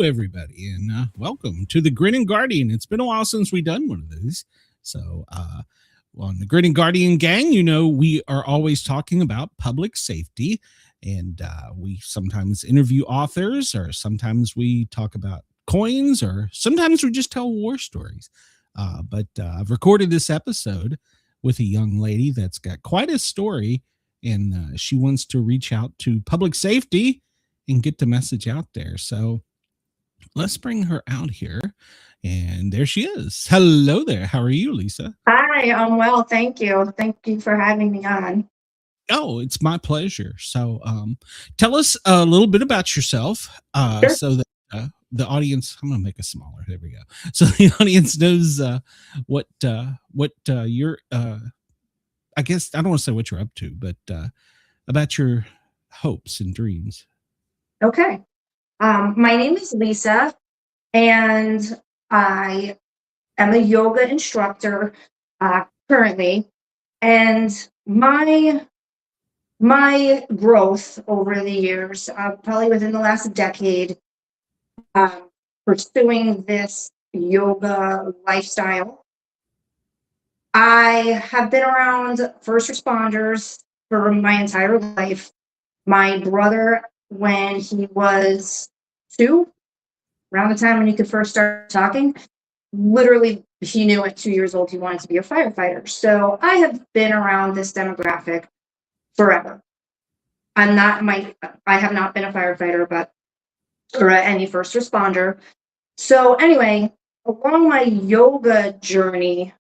everybody, and welcome to the Grin Guardian. It's been a while since we've done one of these. So, on the Grin Guardian Gang, we are always talking about public safety, and we sometimes interview authors, or sometimes we talk about coins, or sometimes we just tell war stories. But I've recorded this episode with a young lady that's got quite a story, and she wants to reach out to public safety and get the message out there. So let's bring her out here. And there she is. Hello there. How are you, Lisa? Hi, I'm well. Thank you. Thank you for having me on. Oh, it's my pleasure. So tell us a little bit about yourself Sure. so that the audience, I'm going to make it smaller. There we go. So the audience knows what you're, I guess, I don't want to say what you're up to, but about your hopes and dreams. Okay. My name is Lisa, and I am a yoga instructor currently. And my growth over the years, probably within the last decade, pursuing this yoga lifestyle, I have been around first responders for my entire life. My brother, when he was 2, around the time when he could first start talking, literally he knew at 2 years old he wanted to be a firefighter. So I have been around this demographic forever. I have not been a firefighter, or any first responder. So anyway, along my yoga journey,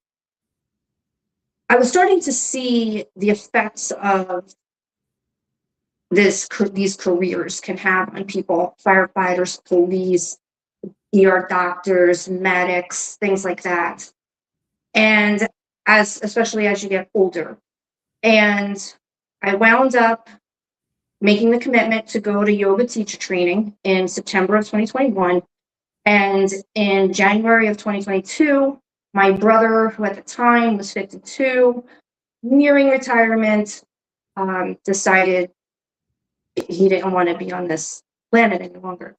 I was starting to see the effects of these careers can have on people: firefighters, police, ER doctors, medics, things like that. And especially as you get older. And I wound up making the commitment to go to yoga teacher training in September of 2021. And in January of 2022, my brother, who at the time was 52, nearing retirement, decided he didn't want to be on this planet any longer.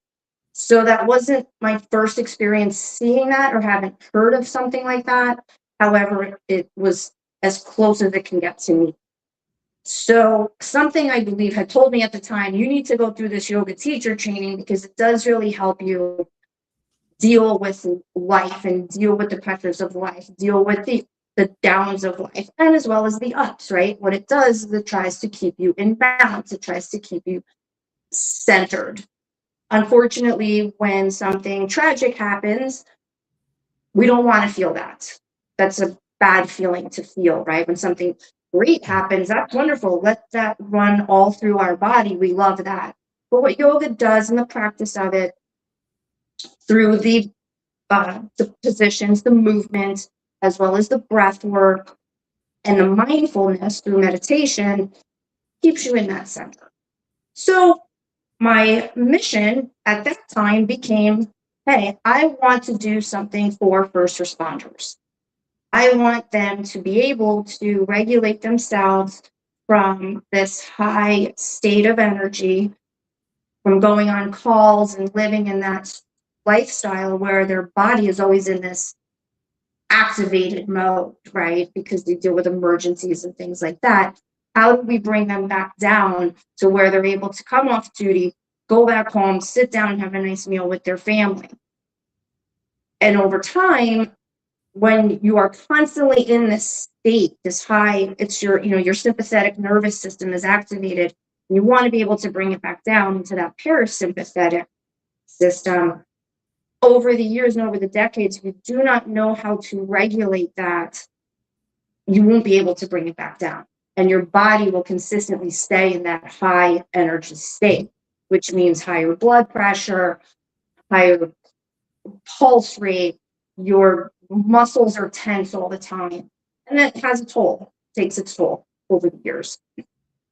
So that wasn't my first experience seeing that, or haven't heard of something like that. However, it was as close as it can get to me. So something I believe had told me at the time, you need to go through this yoga teacher training because it does really help you deal with life and deal with the pressures of life, deal with the downs of life, and as well as the ups, right? What it does is it tries to keep you in balance. It tries to keep you centered. Unfortunately, when something tragic happens, we don't want to feel that. That's a bad feeling to feel, right? When something great happens, that's wonderful. Let that run all through our body. We love that. But what yoga does in the practice of it, through the positions, the movement, as well as the breath work and the mindfulness through meditation, keeps you in that center. So my mission at that time became, hey, I want to do something for first responders. I want them to be able to regulate themselves from this high state of energy, from going on calls and living in that lifestyle where their body is always in this activated mode, right? Because they deal with emergencies and things like that. How do we bring them back down to where they're able to come off duty, go back home, sit down, and have a nice meal with their family? And over time, when you are constantly in this state, this high, it's your sympathetic nervous system is activated. And you want to be able to bring it back down into that parasympathetic system. Over the years and over the decades, if you do not know how to regulate that, you won't be able to bring it back down. And your body will consistently stay in that high energy state, which means higher blood pressure, higher pulse rate, your muscles are tense all the time. And that has a toll, takes its toll over the years.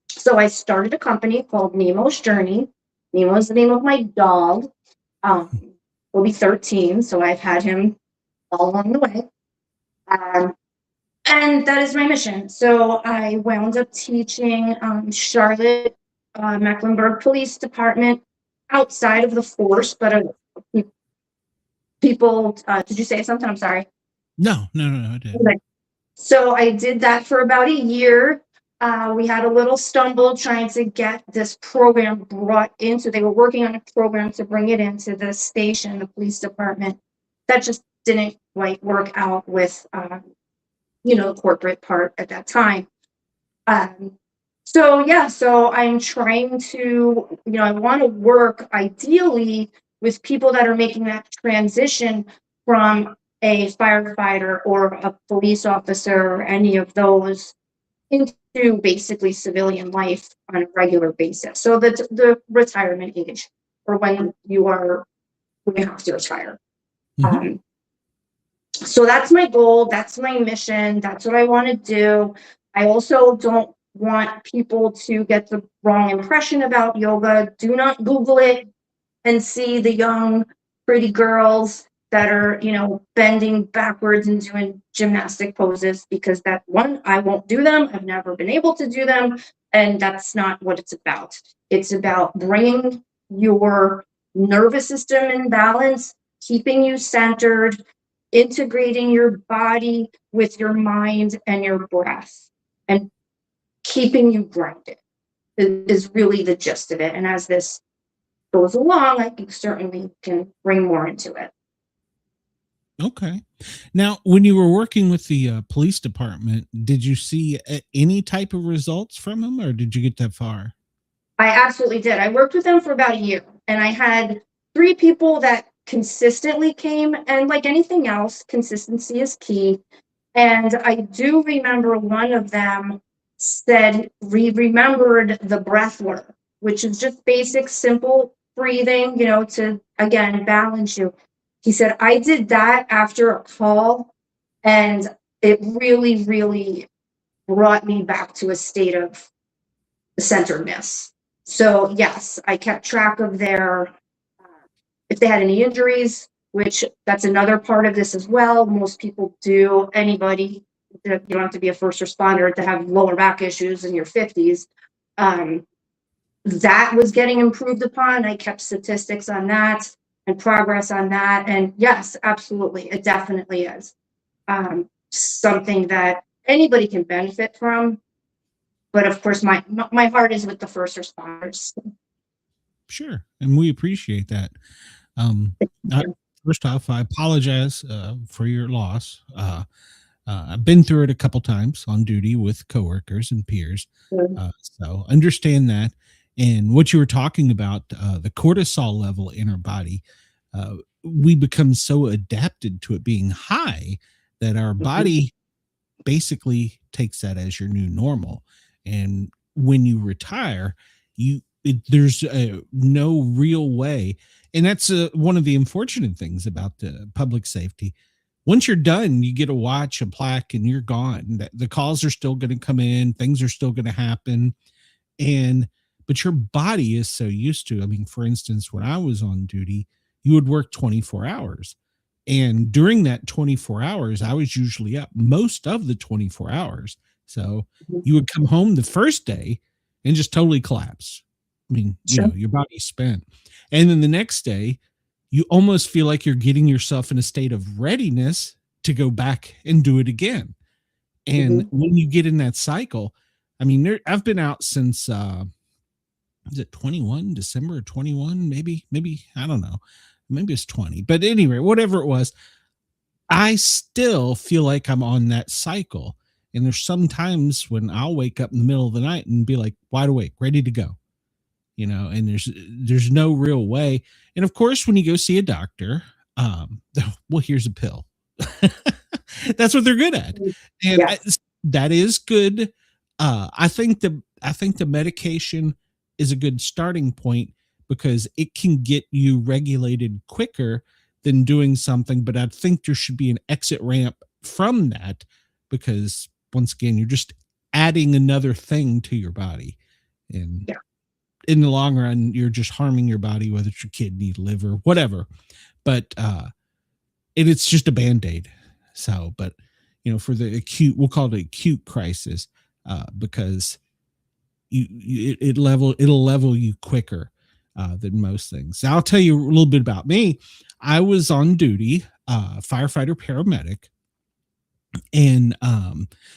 So I started a company called Nemo's Journey. Nemo is the name of my dog. Will be 13, so I've had him all along the way. And that is my mission. So I wound up teaching Charlotte Mecklenburg Police Department outside of the force, but people. Did you say something? I'm sorry. No, no, no, no, I didn't. Okay. So I did that for about a year. We had a little stumble trying to get this program brought into, they were working on a program to bring it into the station, the police department. That just didn't quite work out with, the corporate part at that time. Um, so yeah, so I'm trying to, I want to work ideally with people that are making that transition from a firefighter or a police officer or any of those into basically civilian life on a regular basis. So that's the retirement age, or when you have to retire. Mhm. So that's my goal, that's my mission, that's what I want to do. I also don't want people to get the wrong impression about yoga. Do not Google it and see the young, pretty girls that are, bending backwards and doing gymnastic poses, because that one, I won't do them. I've never been able to do them. And that's not what it's about. It's about bringing your nervous system in balance, keeping you centered, integrating your body with your mind and your breath, and keeping you grounded is really the gist of it. And as this goes along, I certainly can bring more into it. Okay. Now, when you were working with the police department, did you see any type of results from them, or did you get that far? I absolutely did. I worked with them for about a year, and I had 3 people that consistently came, and like anything else, consistency is key. And I do remember one of them said we remembered the breath work, which is just basic, simple breathing, to again balance you. He said, I did that after a call, and it really, really brought me back to a state of centeredness. So, yes, I kept track of if they had any injuries, which that's another part of this as well. Most people do. Anybody, you don't have to be a first responder to have lower back issues in your 50s. Um, that was getting improved upon. I kept statistics on that and progress on that. And yes, absolutely, it definitely is something that anybody can benefit from. But of course, my heart is with the first responders. Sure, and we appreciate that. Um, I, First off, I apologize for your loss. I've been through it a couple times on duty with coworkers and peers, so understand that. And what you were talking about, the cortisol level in our body, we become so adapted to it being high that our body basically takes that as your new normal. And when you retire, there's no real way. And that's one of the unfortunate things about the public safety. Once you're done, you get a watch, a plaque, and you're gone. The calls are still going to come in, things are still going to happen. And but your body is so used to, I mean, for instance, when I was on duty, you would work 24 hours. And during that 24 hours, I was usually up most of the 24 hours. So you would come home the first day and just totally collapse. I mean, your body's spent. And then the next day, you almost feel like you're getting yourself in a state of readiness to go back and do it again. And when you get in that cycle, I mean, I've been out since is it 21 December 21, maybe I don't know, maybe it's 20, but anyway, whatever it was, I still feel like I'm on that cycle. And there's some times when I'll wake up in the middle of the night and be like wide awake, ready to go, and there's no real way. And of course, when you go see a doctor, well, here's a pill. That's what they're good at. And that is good. I think the medication is a good starting point because it can get you regulated quicker than doing something. But I think there should be an exit ramp from that, because once again, you're just adding another thing to your body. And in the long run, you're just harming your body, whether it's your kidney, liver, whatever. But it's just a Band-Aid. So, but for the acute, we'll call it acute crisis, because it'll level you quicker. than most things. Now, I'll tell you a little bit about me. I was on duty, firefighter paramedic, and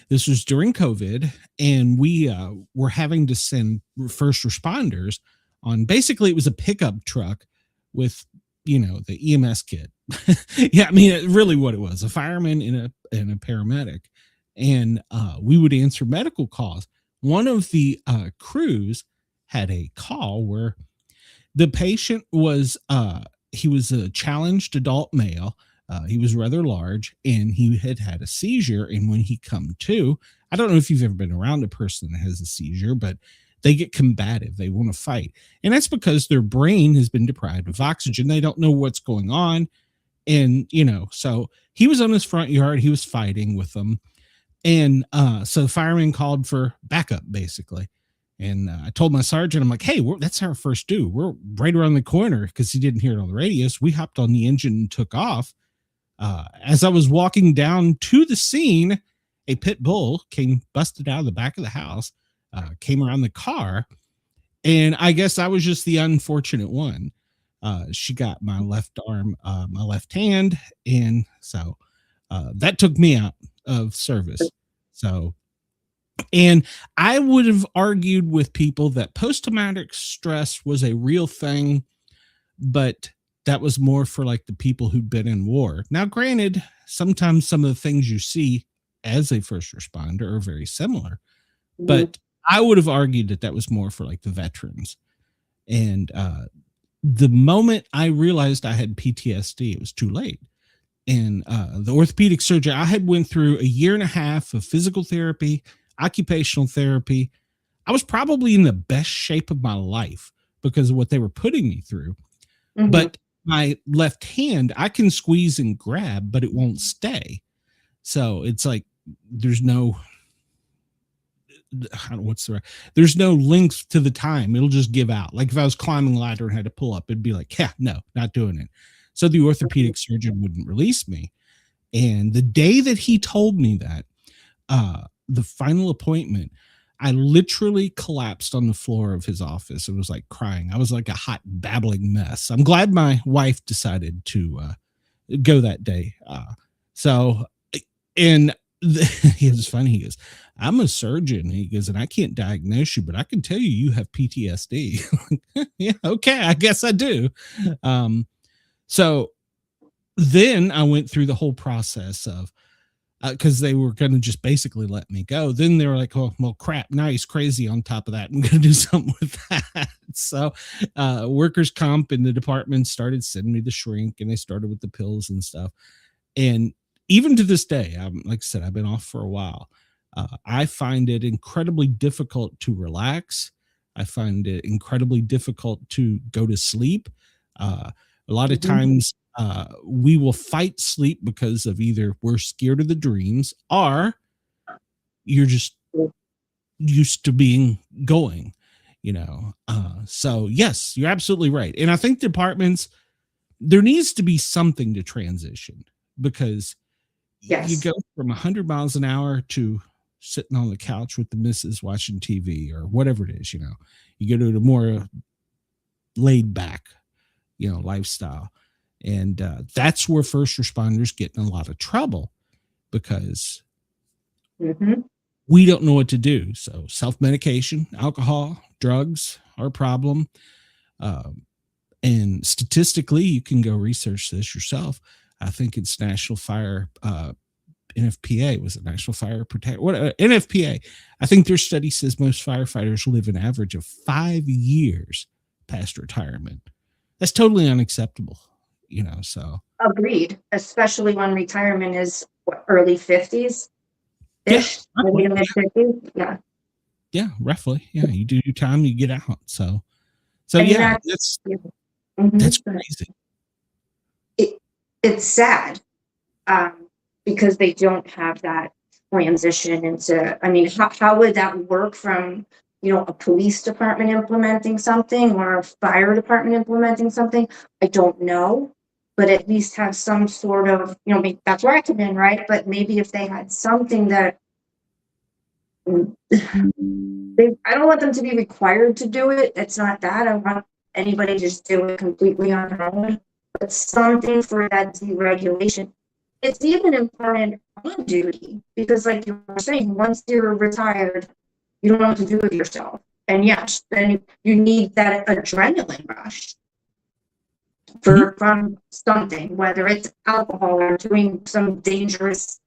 this was during COVID, and we were having to send first responders on. Basically, it was a pickup truck with, the EMS kit. Yeah, I mean, really, what it was, a fireman and a paramedic, and we would answer medical calls. One of the crews had a call where the patient was he was a challenged adult male. He was rather large, and he had had a seizure. And when he come to, I don't know if you've ever been around a person that has a seizure, but they get combative. They want to fight, and that's because their brain has been deprived of oxygen. They don't know what's going on, and so he was on his front yard. He was fighting with them, and so the fireman called for backup, basically. And I told my sergeant, I'm like, hey, that's our first due. We're right around the corner, because he didn't hear it on the radio. So we hopped on the engine and took off. As I was walking down to the scene, a pit bull came busted out of the back of the house, came around the car. And I guess I was just the unfortunate one. She got my left arm, my left hand. And so that took me out of service. So, and I would have argued with people that post-traumatic stress was a real thing, but that was more for like the people who'd been in war. Now, granted, sometimes some of the things you see as a first responder are very similar, but I would have argued that was more for like the veterans. And the moment I realized I had PTSD, it was too late. And the orthopedic surgeon, I had went through a year and a half of physical therapy, occupational therapy. I was probably in the best shape of my life because of what they were putting me through. But my left hand, I can squeeze and grab, but it won't stay. So it's like there's no there's no length to the time. It'll just give out. Like if I was climbing a ladder and had to pull up, it'd be like, yeah, no, not doing it. So the orthopedic surgeon wouldn't release me. And the day that he told me that, the final appointment, I literally collapsed on the floor of his office. It was like crying. I was like a hot babbling mess. I'm glad my wife decided to go that day. And it was funny. He goes, I'm a surgeon. He goes, and I can't diagnose you, but I can tell you have PTSD. Yeah, okay, I guess I do. So then I went through the whole process of, because they were going to just basically let me go. Then they were like, oh, well, crap, now he's crazy on top of that. I'm going to do something with that. So workers' comp in the department started sending me the shrink, and they started with the pills and stuff. And even to this day, like I said, I've been off for a while. I find it incredibly difficult to relax. I find it incredibly difficult to go to sleep. A lot of times we will fight sleep because of either we're scared of the dreams or you're just used to being going, So yes, you're absolutely right. And I think departments, there needs to be something to transition, because you go from 100 miles an hour to sitting on the couch with the missus watching TV or whatever it is, you go to a more laid back, lifestyle. And that's where first responders get in a lot of trouble, because we don't know what to do. So self-medication, alcohol, drugs are a problem. And statistically, you can go research this yourself. I think it's National Fire, NFPA, was it National Fire Protect? What NFPA? I think their study says most firefighters live an average of 5 years past retirement. That's totally unacceptable, So agreed, especially when retirement is early 50s. Ish, maybe to mid 50s. Yeah. Yeah, roughly. Yeah, you do your time, you get out. So yeah, that's crazy. It's sad. Because they don't have that transition into, I mean, how would that work from, a police department implementing something or a fire department implementing something? I don't know, but at least have some sort of, that's where I come in, right? But maybe if they had something that I don't want them to be required to do it. It's not that. I want anybody just do it completely on their own, but something for that deregulation. It's even important on duty because, like you were saying, once you're retired, you don't know what to do with yourself. And yes, then you need that adrenaline rush from something, whether it's alcohol or doing some dangerous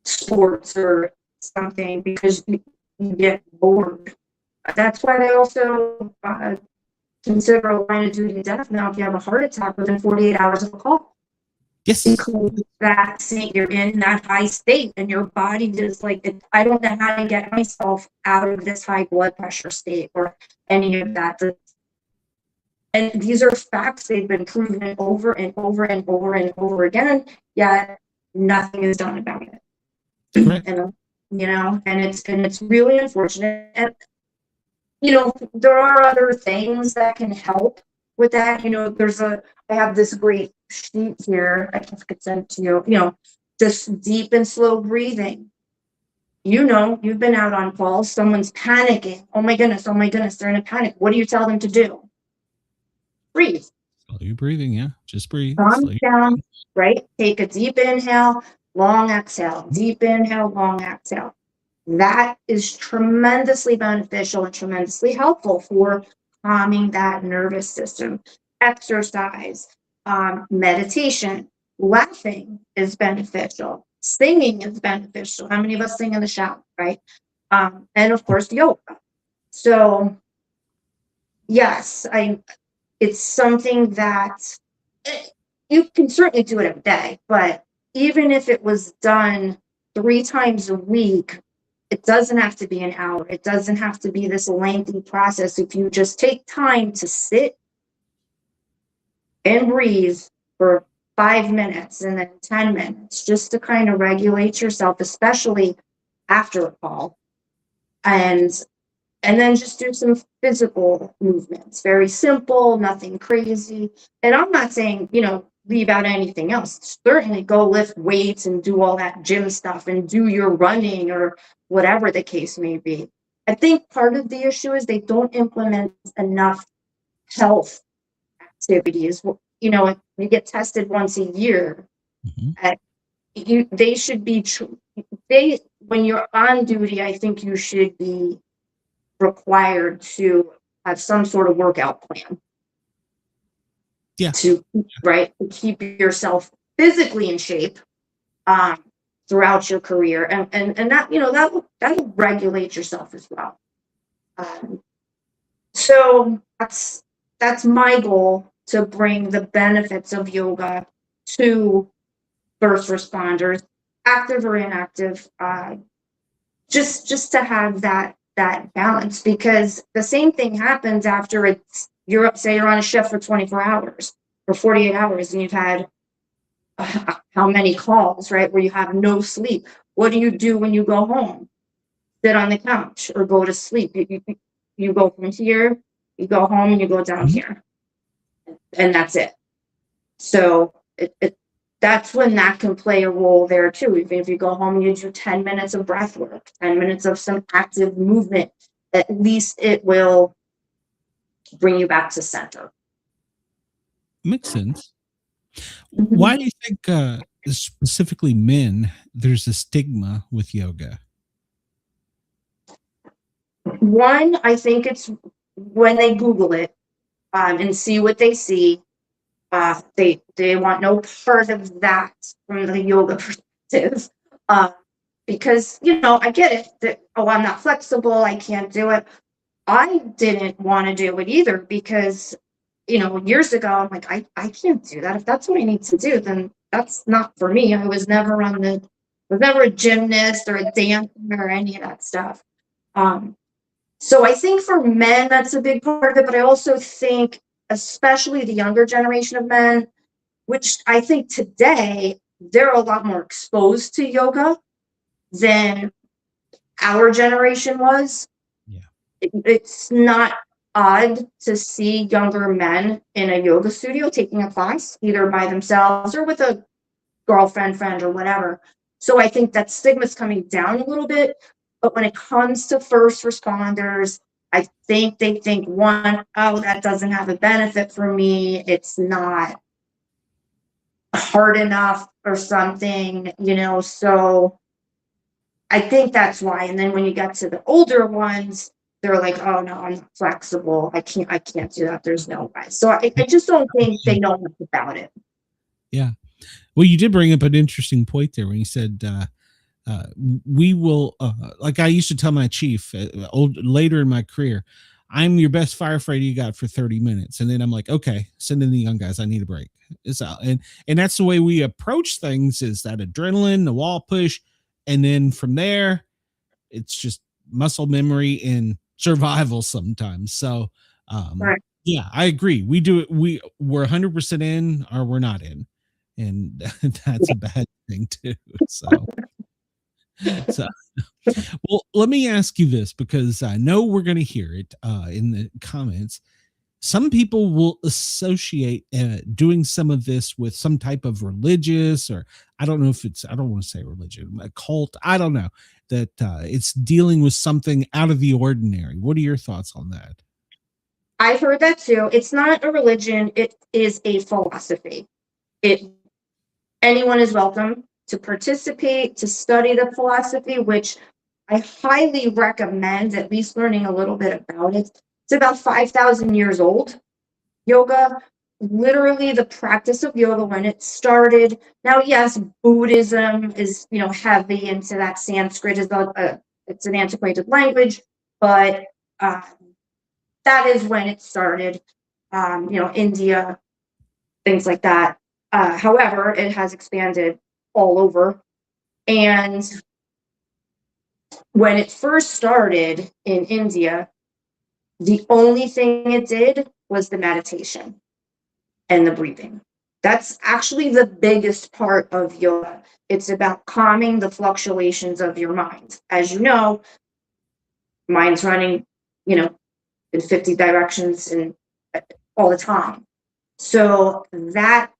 sports or something, because you get bored. That's why they also consider a line of duty death now if you have a heart attack within 48 hours of a call. Yes. Because that state, you're in that high state and your body just like, I don't know how to get myself out of this high blood pressure state or any of that. And these are facts, they've been proven over and over and over and over again, yet nothing is done about it. Correct. And it's really unfortunate. And there are other things that can help with that. I have this great sheet here. I could send it to you. Just deep and slow breathing. You've been out on calls. Someone's panicking. Oh my goodness. They're in a panic. What do you tell them to do? Breathe. Slow breathing. Yeah. Just breathe. Calm down. Right. Take a deep inhale, long exhale. Deep inhale, long exhale. That is tremendously beneficial and tremendously helpful for calming that nervous system. Exercise, meditation, laughing is beneficial. Singing is beneficial. How many of us sing in the shower, right? And of course, yoga. So, yes, it's something that you can certainly do it every day, but even if it was done 3 times a week, it doesn't have to be an hour. It doesn't have to be this lengthy process. If you just take time to sit and breathe for 5 minutes and then 10 minutes, just to kind of regulate yourself, especially after a call, and then just do some physical movements. Very simple, nothing crazy. And I'm not saying, leave out anything else. Certainly go lift weights and do all that gym stuff and do your running or whatever the case may be. I think part of the issue is they don't implement enough health activities. You get tested once a year. They should be, when you're on duty, I think you should be required to have some sort of workout plan. Yeah. To keep yourself physically in shape throughout your career, and that that'll regulate yourself as well. So that's my goal, to bring the benefits of yoga to first responders, active or inactive, just to have that balance, because the same thing happens after you're on a shift for 24 hours or 48 hours and you've had how many calls, right, where you have no sleep. What do you do when you go home? Sit on the couch or go to sleep. You go from here, you go home, and you go down here, and that's it. So that's when that can play a role there too. Even if you go home and you do 10 minutes of breath work, 10 minutes of some active movement, at least it will bring you back to center. Makes sense. Why do you think specifically men, there's a stigma with yoga? One, I think it's when they Google it and see what they see, they want no part of that from the yoga perspective, because I get it that, I'm not flexible, I can't do it. I didn't want to do it either, because years ago I'm like, I can't do that. If that's what I need to do, then that's not for me. I was never a gymnast or a dancer or any of that stuff. So I think for men, that's a big part of it. But I also think, especially the younger generation of men, which I think today, they're a lot more exposed to yoga than our generation was. Yeah. It's not odd to see younger men in a yoga studio taking a class, either by themselves or with a girlfriend, friend, or whatever. So I think that stigma's coming down a little bit. But when it comes to first responders, I think they think, one, oh, that doesn't have a benefit for me. It's not hard enough or something, so I think that's why. And then when you get to the older ones, they're like, oh no, I'm not flexible. I can't do that. There's no way. So I just don't think they know much about it. Yeah. Well, you did bring up an interesting point there when you said, we will, like I used to tell my chief later in my career, I'm your best firefighter you got for 30 minutes. And then I'm like, okay, send in the young guys. I need a break. It's out. And that's the way we approach things, is that adrenaline, the wall push. And then from there, it's just muscle memory and survival sometimes. So, Right. yeah, I agree. We do it. We're 100% in, or we're not in. And that's a bad thing too. So, well, let me ask you this, because I know we're going to hear it in the comments. Some people will associate doing some of this with some type of religious, or I don't know if it's, I don't want to say religion, a cult. I don't know, that it's dealing with something out of the ordinary. What are your thoughts on that? I've heard that too. It's not a religion, it is a philosophy. It Anyone is welcome to participate, to study the philosophy, which I highly recommend at least learning a little bit about it. It's about 5,000 years old. Yoga, literally the practice of yoga when it started. Now, yes, Buddhism is, heavy into that. Sanskrit is it's an antiquated language, but uh, that is when it started. India, things like that. However, it has expanded all over. And when it first started in India, the only thing it did was the meditation and the breathing. That's actually the biggest part of yoga. It's about calming the fluctuations of your mind. As you know, mind's running, in 50 directions and all the time. So that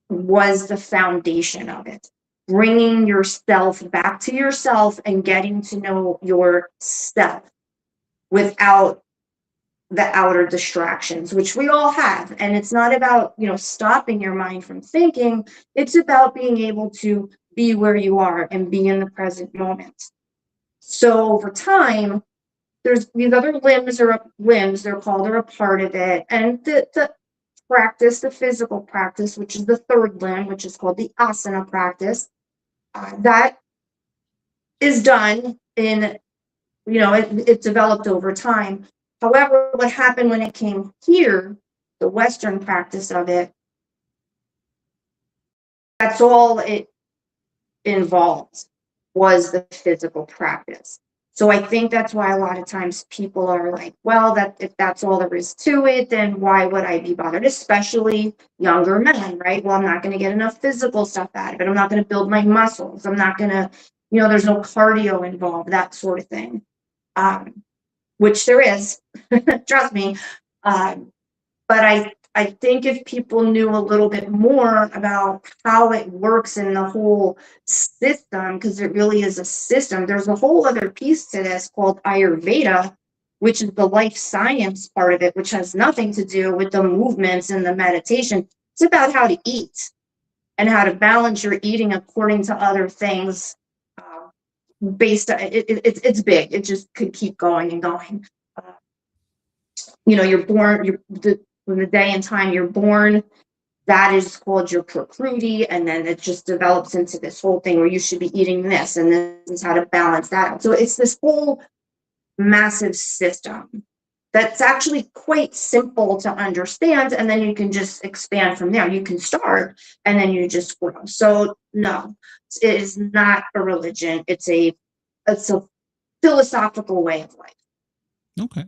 was the foundation of it. Bringing yourself back to yourself and getting to know yourself without the outer distractions, which we all have. And it's not about, stopping your mind from thinking. It's about being able to be where you are and be in the present moment. So over time, there's these other limbs, they're called, are a part of it. And the practice, the physical practice, which is the third limb, which is called the asana practice, that is done in, it developed over time. However, what happened when it came here, the Western practice of it, that's all it involved, was the physical practice. So I think that's why a lot of times people are like, well, that if that's all there is to it, then why would I be bothered? Especially younger men, right? Well, I'm not going to get enough physical stuff out of it. I'm not going to build my muscles. I'm not going to, there's no cardio involved, that sort of thing. Which there is, trust me. But I think if people knew a little bit more about how it works in the whole system, because it really is a system, there's a whole other piece to this called Ayurveda, which is the life science part of it, which has nothing to do with the movements and the meditation. It's about how to eat and how to balance your eating according to other things. Based on it's big. It just could keep going and going. You're born. From the day and time you're born, that is called your prakriti, and then it just develops into this whole thing where you should be eating this, and this is how to balance that out. So it's this whole massive system that's actually quite simple to understand, and then you can just expand from there. You can start, and then you just grow. So no, it is not a religion. It's a philosophical way of life. Okay.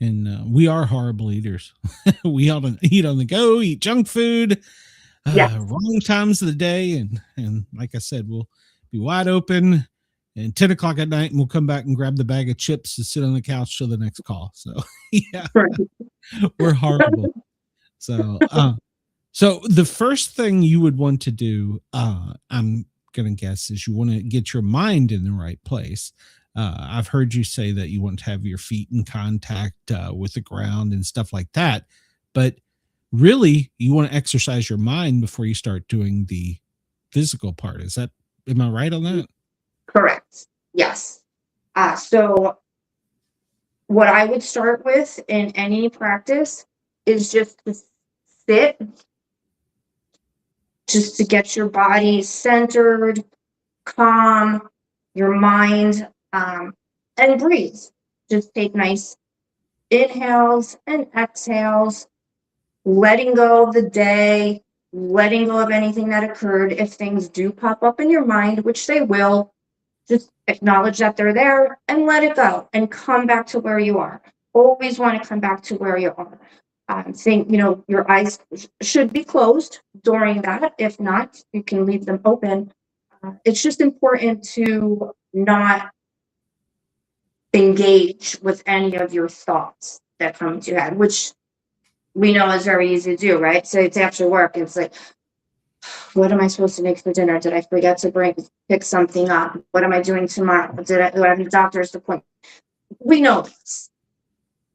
And we are horrible eaters. We ought to eat on the go, eat junk food, wrong times of the day. And like I said, we'll be wide open and 10 o'clock at night, and we'll come back and grab the bag of chips and sit on the couch till the next call. So yeah, we're horrible. So, so the first thing you would want to do, I'm going to guess, is you want to get your mind in the right place. I've heard you say that you want to have your feet in contact with the ground and stuff like that, but really you want to exercise your mind before you start doing the physical part. Is that, am I right on that? Correct. Yes. So what I would start with in any practice is just to sit, just to get your body centered, calm, your mind, and breathe. Just take nice inhales and exhales, letting go of the day, letting go of anything that occurred. If things do pop up in your mind, which they will, just acknowledge that they're there and let it go and come back to where you are. Always want to come back to where you are. Think, your eyes should be closed during that. If not, you can leave them open. It's just important to not engage with any of your thoughts that come into your head, which we know is very easy to do, right? So it's after work, it's like, what am I supposed to make for dinner? Did I forget to pick something up? What am I doing tomorrow? Do I have a doctor's appointment? We know this.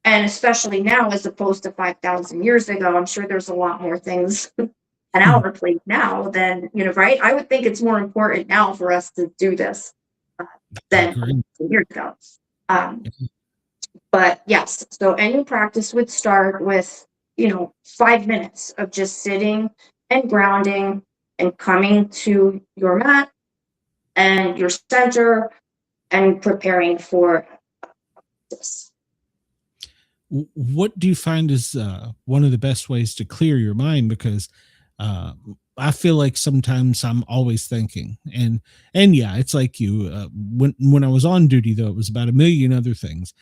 And especially now, as opposed to 5,000 years ago, I'm sure there's a lot more things on our plate now than, right? I would think it's more important now for us to do this than years ago. But yes, so any practice would start with, 5 minutes of just sitting and grounding and coming to your mat and your center and preparing for this. What do you find is one of the best ways to clear your mind? Because I feel like sometimes I'm always thinking, and yeah, it's like you. When I was on duty, though, it was about a million other things.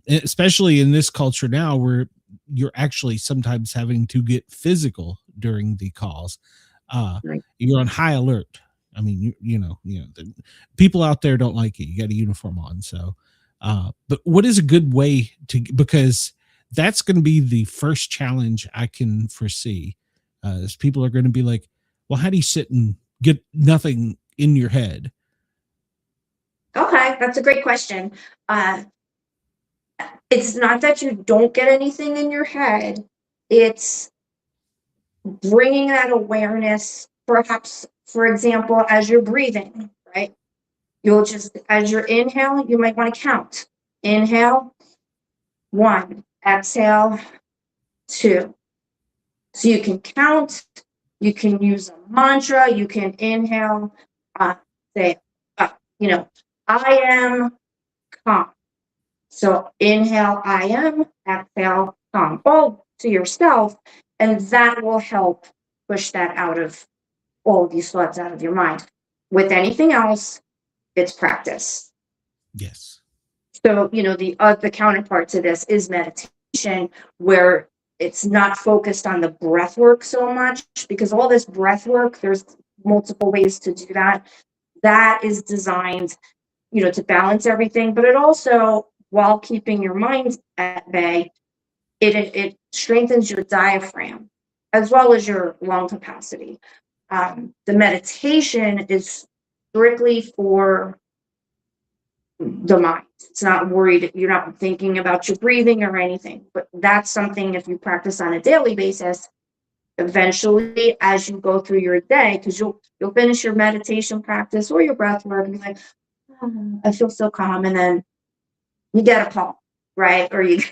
Especially in this culture now, where you're actually sometimes having to get physical during the calls. Right. You're on high alert. I mean, the people out there don't like it. You got a uniform on, so. But what is a good way to, because that's going to be the first challenge I can foresee, is people are going to be like, well, how do you sit and get nothing in your head? Okay, that's a great question. It's not that you don't get anything in your head, it's bringing that awareness, perhaps, for example, as you're breathing, right? You'll just, as you're inhale, you might want to count. Inhale, 1, exhale, 2. So you can count, you can use a mantra, you can inhale, say, I am calm. So inhale, I am, exhale, calm, all to yourself, and that will help push that out of all of these thoughts out of your mind. With anything else, it's practice. Yes. So, the counterpart to this is meditation, where it's not focused on the breath work so much, because all this breath work, there's multiple ways to do that. That is designed, to balance everything, but it also, while keeping your mind at bay, it strengthens your diaphragm as well as your lung capacity. The meditation is strictly for the mind. It's not worried, you're not thinking about your breathing or anything, but that's something, if you practice on a daily basis, eventually as you go through your day, because you'll finish your meditation practice or your breath work and be like, oh, I feel so calm, and then you get a call, right? Or you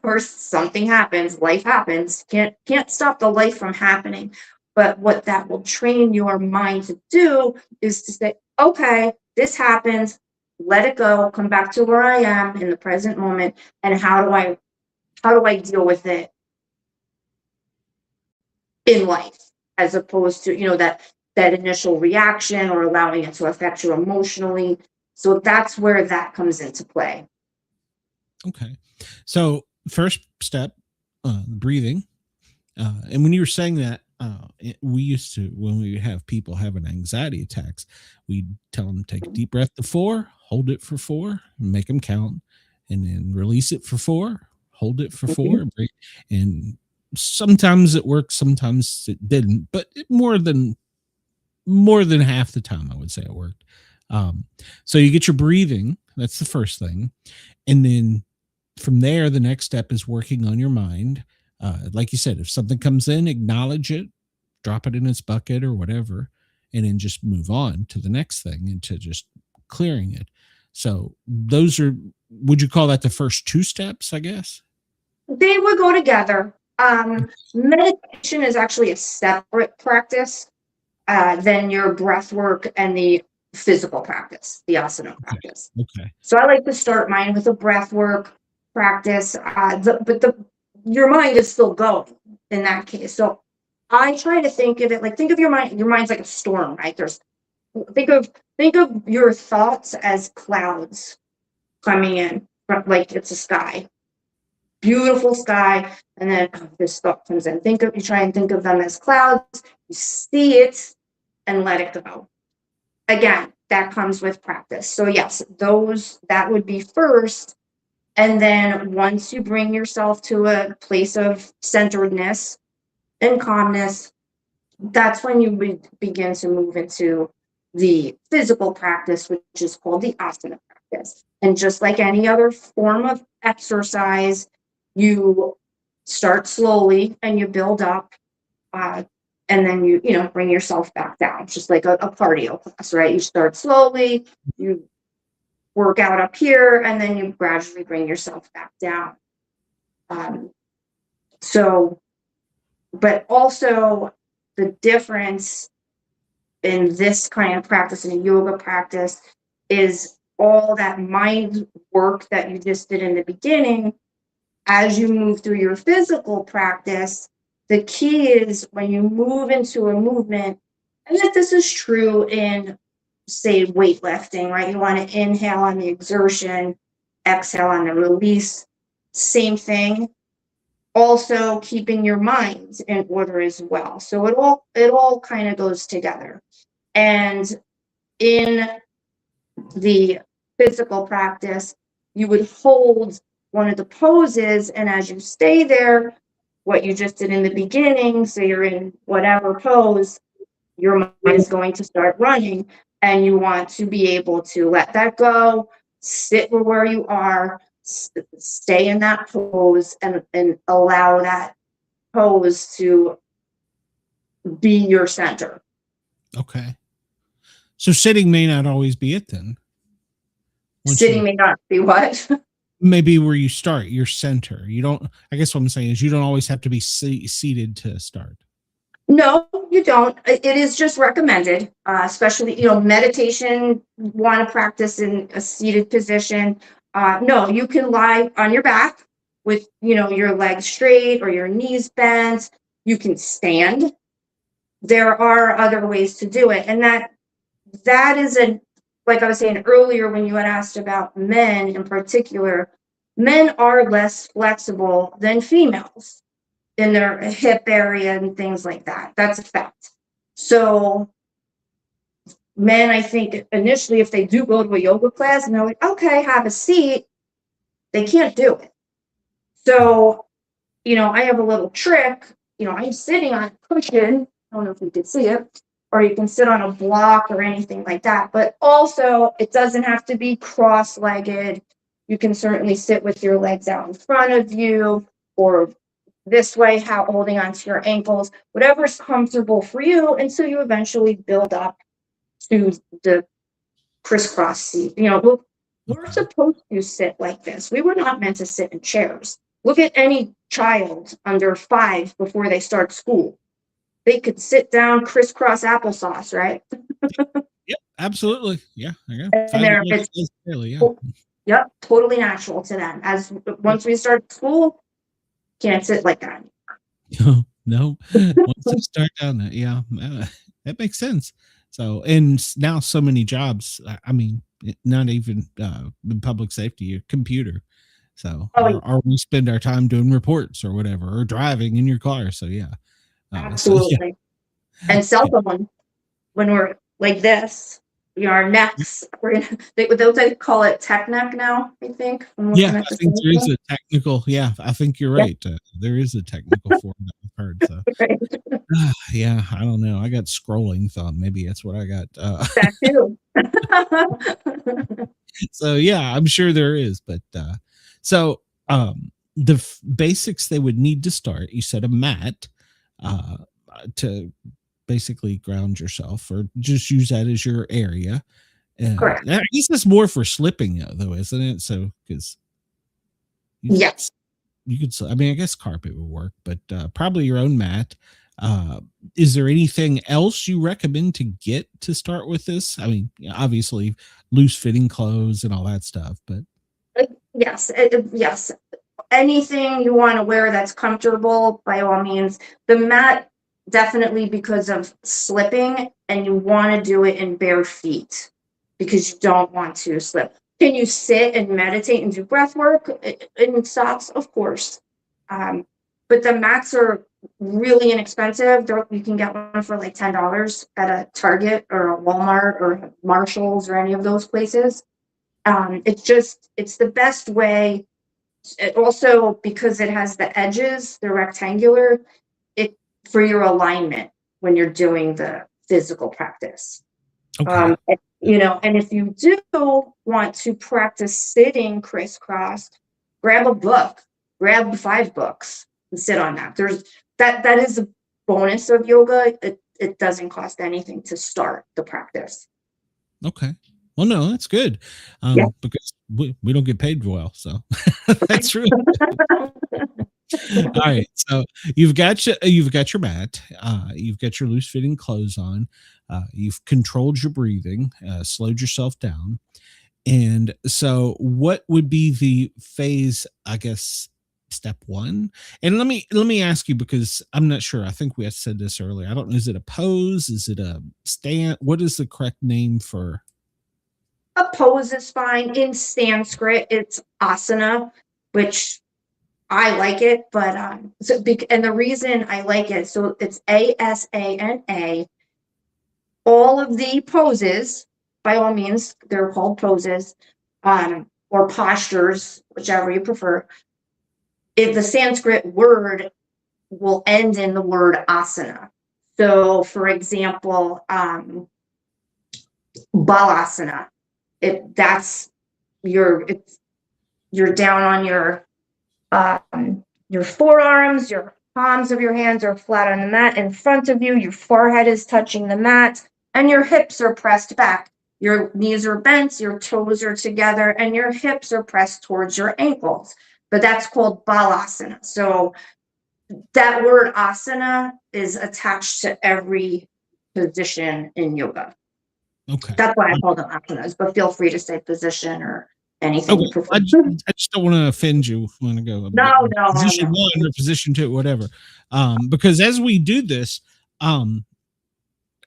or something happens, life happens. Can't stop the life from happening. But what that will train your mind to do is to say, okay, this happens, let it go, come back to where I am in the present moment, and how do I deal with it in life, as opposed to, that initial reaction, or allowing it to affect you emotionally. So that's where that comes into play. Okay. So first step, breathing. And when you were saying that, we used to, when we have people having anxiety attacks, we tell them to take a deep breath to 4, hold it for 4, make them count, and then release it for 4, hold it for 4, break. And sometimes it worked, sometimes it didn't, but more than half the time, I would say it worked. So you get your breathing That's the first thing. And then from there, the next step is working on your mind. Like you said, if something comes in, acknowledge it, drop it in its bucket or whatever, and then just move on to the next thing and to just clearing it. So those are, would you call that the first two steps, I guess? They would go together. Meditation is actually a separate practice than your breath work and the physical practice, the asana practice. Okay. So I like to start mine with a breath work practice, but your mind is still going in that case. So I try to think of it like, think of your mind. Your mind's like a storm, right? Think of your thoughts as clouds coming in, like it's a sky, beautiful sky, and then this thought comes in. You try and think of them as clouds. You see it and let it go. Again, that comes with practice. So yes, that would be first. And then once you bring yourself to a place of centeredness and calmness, that's when you would begin to move into the physical practice, which is called the asana practice. And just like any other form of exercise, you start slowly and you build up, and then you bring yourself back down, just like a cardio class, right? You start slowly, you work out up here, and then you gradually bring yourself back down. But also the difference in this kind of practice, in a yoga practice, is all that mind work that you just did in the beginning. As you move through your physical practice, the key is when you move into a movement, and that this is true in, say, weightlifting, right? You want to inhale on the exertion, exhale on the release. Same thing. Also keeping your mind in order as well. So it all kind of goes together. And in the physical practice, you would hold one of the poses, and as you stay there, what you just did in the beginning, so you're in whatever pose, your mind is going to start running, and you want to be able to let that go, sit where you are, stay in that pose, and allow that pose to be your center. Okay. So sitting may not always be it then. Sitting may not be what? Maybe where you start, your center. You don't, I guess what I'm saying is you don't always have to be seated to start. No, you don't. It is just recommended, especially, meditation, want to practice in a seated position. No, you can lie on your back with, your legs straight or your knees bent. You can stand. There are other ways to do it. And that is like I was saying earlier, when you had asked about men in particular, men are less flexible than females in their hip area and things like that. That's a fact. So men, I think initially, if they do go to a yoga class and they're like, okay, have a seat, they can't do it. So, I have a little trick. I'm sitting on a cushion. I don't know if you could see it, or you can sit on a block or anything like that. But also, it doesn't have to be cross-legged. You can certainly sit with your legs out in front of you, or this way, holding onto your ankles, whatever's comfortable for you, until you eventually build up to the crisscross seat. We're supposed to sit like this. We were not meant to sit in chairs. Look at any child under 5 before they start school. They could sit down, crisscross applesauce, right? Yep, absolutely. Yeah. Yep, totally natural to them. Once we start school, can't sit like that. No. Once you start down that, yeah, that makes sense. So, and now so many jobs, I mean, not even in public safety, a computer. So, or we spend our time doing reports or whatever, or driving in your car. So, yeah. Absolutely. So, yeah. And cell phone, when we're like this, our necks, they call it tech neck now, I think. Yeah, I think there is a technical, I think you're right. There is a technical form that I've heard. So. Right. Yeah, I don't know. I got scrolling thumb. Maybe that's what I got. That too. So yeah, I'm sure there is, but so the basics they would need to start. You said a mat uh, to basically ground yourself, or just use that as your area. Correct. I guess it's more for slipping though, isn't it? So because you Yes. you could, I mean, I guess carpet would work, but probably your own mat. Uh, is there anything else you recommend to get to start with this? I mean, obviously loose fitting clothes and all that stuff, but Yes. Yes. Anything you want to wear that's comfortable, by all means. The mat, definitely because of slipping, and you want to do it in bare feet because you don't want to slip. Can you sit and meditate and do breath work in socks? Of course. Um, but the mats are really inexpensive. You can get one for like $10 at a Target or a Walmart or Marshalls or any of those places. It's the best way. It also, because it has the edges, the rectangular, it for your alignment when you're doing the physical practice. okay. And if you do want to practice sitting crisscross, grab a book, grab 5 books and sit on that. That is a bonus of yoga. It doesn't cost anything to start the practice. Okay. Well, no, that's good. Yeah. Because we don't get paid well. So that's really all right. So you've got your mat, you've got your loose fitting clothes on, you've controlled your breathing, slowed yourself down. And so what would be the phase, I guess, step one? And let me ask you, because I'm not sure. I think we had said this earlier. I don't know. Is it a pose? Is it a stand? What is the correct name for? A pose is fine. In Sanskrit, it's asana, which I like it, but and the reason I like it, so it's ASANA. All of the poses, by all means, they're called poses, or postures, whichever you prefer. If the Sanskrit word will end in the word asana. So, for example, balasana. That's it's you're down on your forearms, your palms of your hands are flat on the mat in front of you, your forehead is touching the mat, and your hips are pressed back. Your knees are bent, your toes are together, and your hips are pressed towards your ankles. But that's called balasana. So that word asana is attached to every position in yoga. Okay. That's why I call them asanas, but feel free to say position or anything Okay. you prefer. I just don't want to offend you when I go position No. one or position two, whatever. Because as we do this, I'm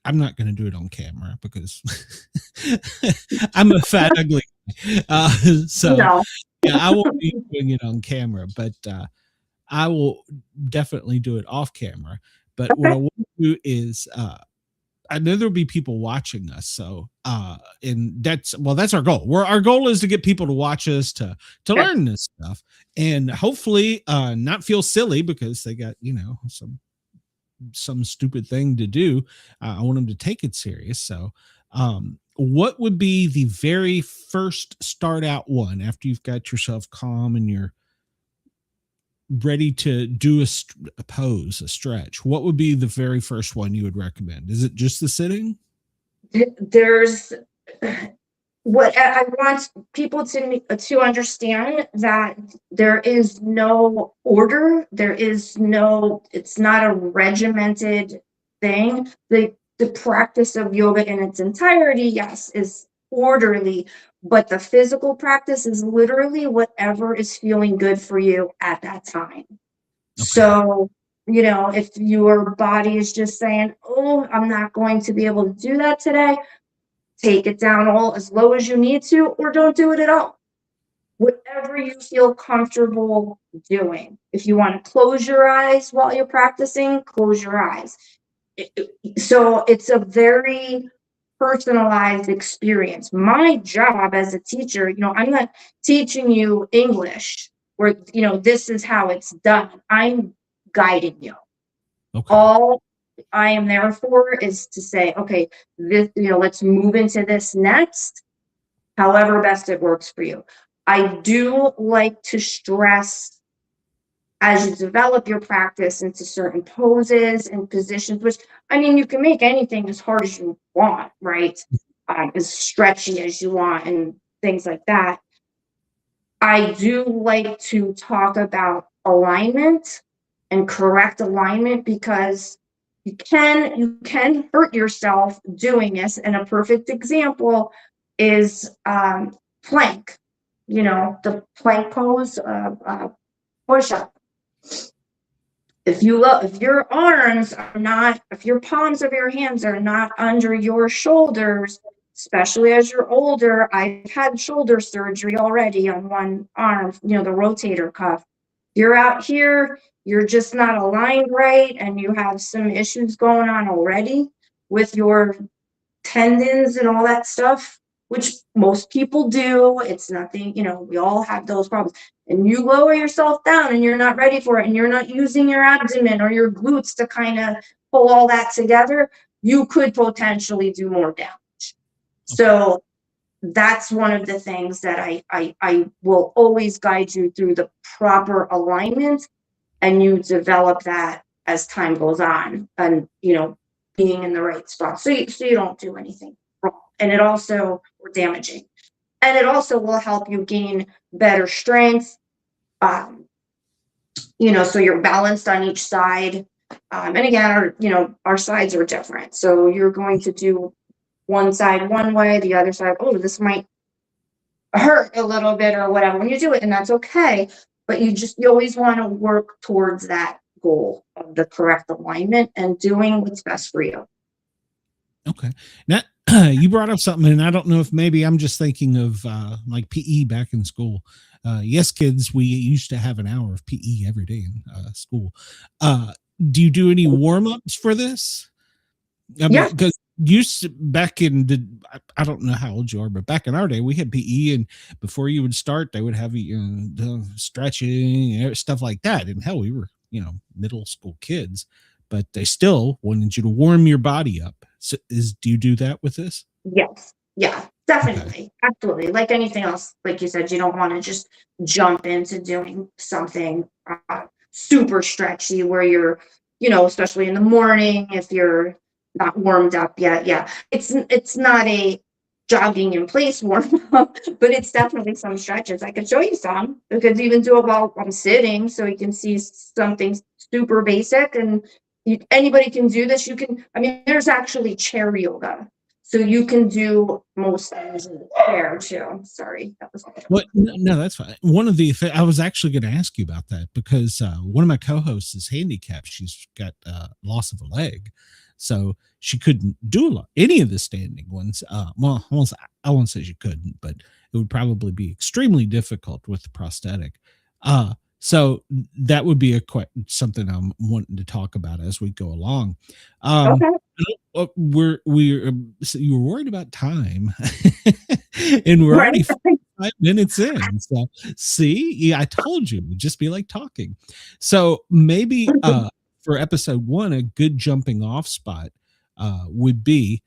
not going to do it on camera because I'm a fat, ugly guy. So No. yeah, I won't be doing it on camera, but I will definitely do it off camera. But what I Okay. want to do is, I know there'll be people watching us. So, and that's our goal. Our goal is to get people to watch us, to Yeah. learn this stuff, and hopefully, not feel silly because they got, some stupid thing to do. I want them to take it serious. So, what would be the very first start out one after you've got yourself calm and you're ready to do a pose, a stretch? What would be the very first one you would recommend? Is it just the sitting? There's what I want people to understand, that there is no order. It's not a regimented thing. The practice of yoga in its entirety, yes, is orderly, but the physical practice is literally whatever is feeling good for you at that time. Okay. So, if your body is just saying, oh, I'm not going to be able to do that today, take it down all as low as you need to, or don't do it at all. Whatever you feel comfortable doing. If you want to close your eyes while you're practicing, close your eyes. So it's a very personalized experience. My job as a teacher, I'm not teaching you English where, this is how it's done. I'm guiding you. Okay. All I am there for is to say, okay, let's move into this next. however best it works for you. I do like to stress as you develop your practice into certain poses and positions, which, I mean, you can make anything as hard as you want, right? As stretchy as you want and things like that. I do like to talk about alignment and correct alignment, because you can hurt yourself doing this. And a perfect example is plank. You know, the plank pose, push up. If your arms are not, if your palms of your hands are not under your shoulders, especially as you're older, I've had shoulder surgery already on one arm, you know, the rotator cuff. You're out here, you're just not aligned right, and you have some issues going on already with your tendons and all that stuff, which most people do. It's nothing, you know, we all have those problems. And you lower yourself down and you're not ready for it, and you're not using your abdomen or your glutes to kind of pull all that together, you could potentially do more damage. So that's one of the things that I will always guide you through the proper alignment, and you develop that as time goes on, and, you know, being in the right spot, so you don't do anything wrong, and it also, or damaging, and it also will help you gain better strength. You know, so you're balanced on each side. And again, our sides are different, so you're going to do one side one way, the other side, oh, this might hurt a little bit or whatever when you do it, and that's okay. But you always want to work towards that goal of the correct alignment and doing what's best for you. Okay. Now, you brought up something, and I don't know if maybe I'm just thinking of like PE back in school. Yes, kids, we used to have an hour of PE every day in school. Do you do any warm-ups for this? Yeah. Because back in I don't know how old you are, but back in our day, we had PE, and before you would start, they would have you stretching, stuff like that. And hell, we were, middle school kids, but they still wanted you to warm your body up. So do you do that with this? Yes. Yeah, definitely. Okay. Absolutely. Like anything else, like you said, you don't want to just jump into doing something super stretchy where you're, especially in the morning, if you're not warmed up yet. Yeah. It's not a jogging in place warm up, but it's definitely some stretches. I could show you some. I could even do it while I'm sitting, so you can see something super basic, and anybody can do this. There's actually chair yoga. So you can do most things in the chair too. Sorry, that was. What? No, that's fine. One of the I was actually going to ask you about that, because one of my co-hosts is handicapped. She's got loss of a leg, so she couldn't do any of the standing ones. Well, I won't say she couldn't, but it would probably be extremely difficult with the prosthetic. So that would be something I'm wanting to talk about as we go along. Okay. So you were worried about time, and we're already 5 minutes in. So see, I told you, just be like talking. So maybe for episode 1, a good jumping off spot would be,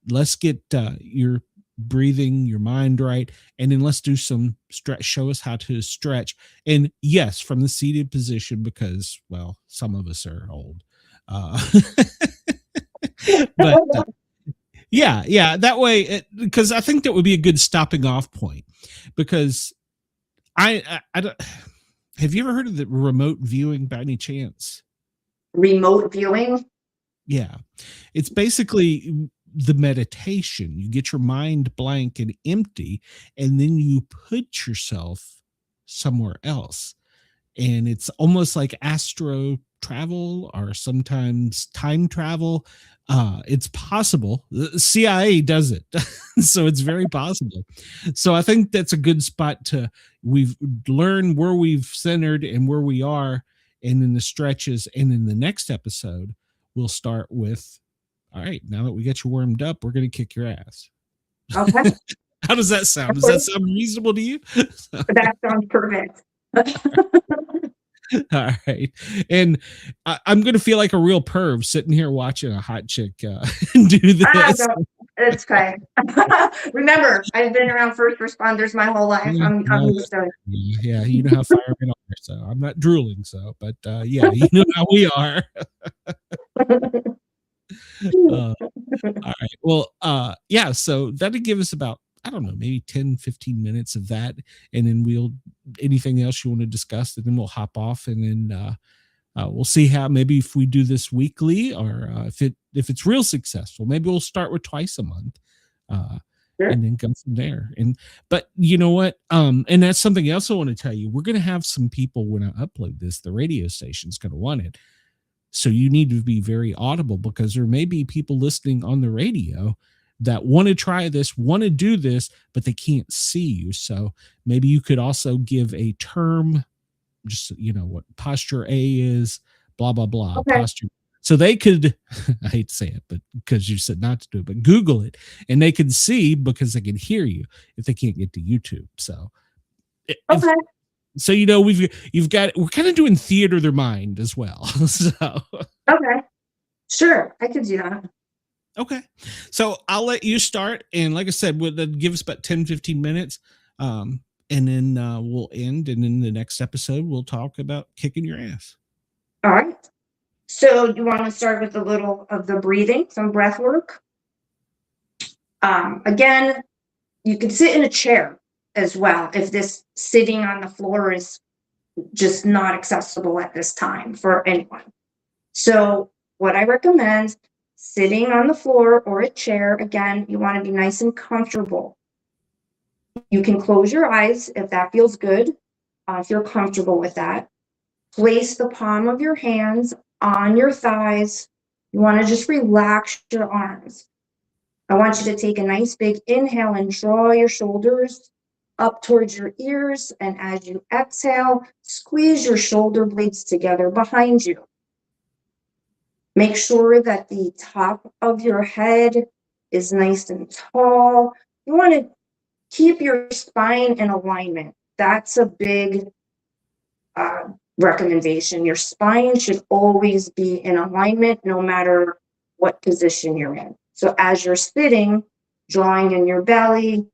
let's get your breathing, your mind right, and then let's do some stretch. Show us how to stretch, and yes, from the seated position, because, well, some of us are old. But yeah, that way, because I think that would be a good stopping off point. Because I don't, have you ever heard of the remote viewing by any chance? Remote viewing? Yeah, it's basically the meditation. You get your mind blank and empty, and then you put yourself somewhere else, and it's almost like astro travel, or sometimes time travel. It's possible. The CIA does it. So it's very possible. So I think that's a good spot we've learned where we've centered and where we are, and in the stretches. And in the next episode, we'll start with, all right, now that we get you warmed up, we're going to kick your ass. Okay. How does that sound? Does that sound reasonable to you? That sounds perfect. All right. And I'm going to feel like a real perv sitting here watching a hot chick do this. It's okay. Remember, I've been around first responders my whole life. Yeah, I'm used to it. yeah, you know how firemen are, so I'm not drooling, so, but yeah, you know how we are. Uh, all right. Well, yeah, so that'll give us about, I don't know, maybe 10, 15 minutes of that. And then anything else you want to discuss, and then we'll hop off, and then we'll see how, maybe if we do this weekly, or if it's real successful, maybe we'll start with twice a month. Uh, Sure. and then go from there. But you know what? And that's something else I want to tell you. We're going to have some people, when I upload this, the radio station's going to want it. So you need to be very audible, because there may be people listening on the radio that want to try this, want to do this, but they can't see you. So maybe you could also give a term, just, what posture A is, blah, blah, blah, Okay. posture. So they could, I hate to say it, but because you said not to do it, but Google it, and they can see, because they can hear you if they can't get to YouTube. So Okay. so we're kind of doing theater of their mind as well. So Okay. Sure. I could do that. okay, so I'll let you start, and like I said, give us about 10, 15 minutes, and then we'll end, and in the next episode we'll talk about kicking your ass. All right. So you want to start with a little of the breathing, some breath work. Again, you can sit in a chair as well if this sitting on the floor is just not accessible at this time for anyone. So what I recommend, sitting on the floor or a chair, again, you want to be nice and comfortable. You can close your eyes if that feels good, if you're comfortable with that. Place the palm of your hands on your thighs. You want to just relax your arms. I want you to take a nice big inhale and draw your shoulders up towards your ears. And as you exhale, squeeze your shoulder blades together behind you. Make sure that the top of your head is nice and tall. You want to keep your spine in alignment. That's a big recommendation. Your spine should always be in alignment no matter what position you're in. So as you're sitting, drawing in your belly,